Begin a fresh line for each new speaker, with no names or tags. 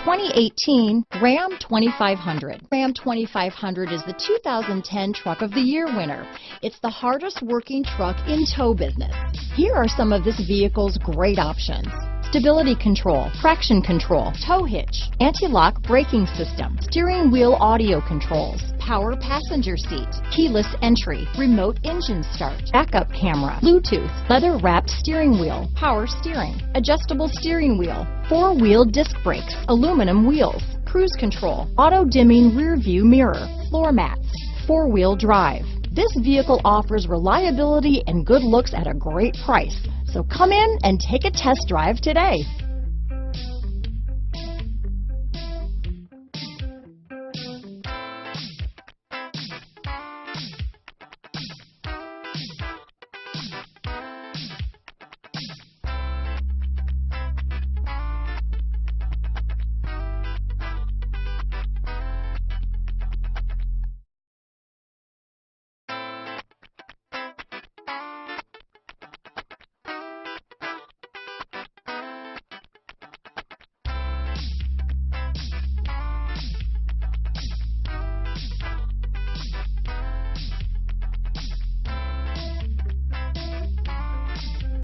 2018 Ram 2500. Ram 2500 is the 2010 Truck of the Year winner. It's the hardest working truck in tow business. Here are some of this vehicle's great options: stability control, traction control, tow hitch, anti-lock braking system, steering wheel audio controls, power passenger seat, keyless entry, remote engine start, backup camera, Bluetooth, leather-wrapped steering wheel, power steering, adjustable steering wheel, four-wheel disc brakes, aluminum wheels, cruise control, auto-dimming rear-view mirror, floor mats, four-wheel drive. This vehicle offers reliability and good looks at a great price. So come in and take a test drive today.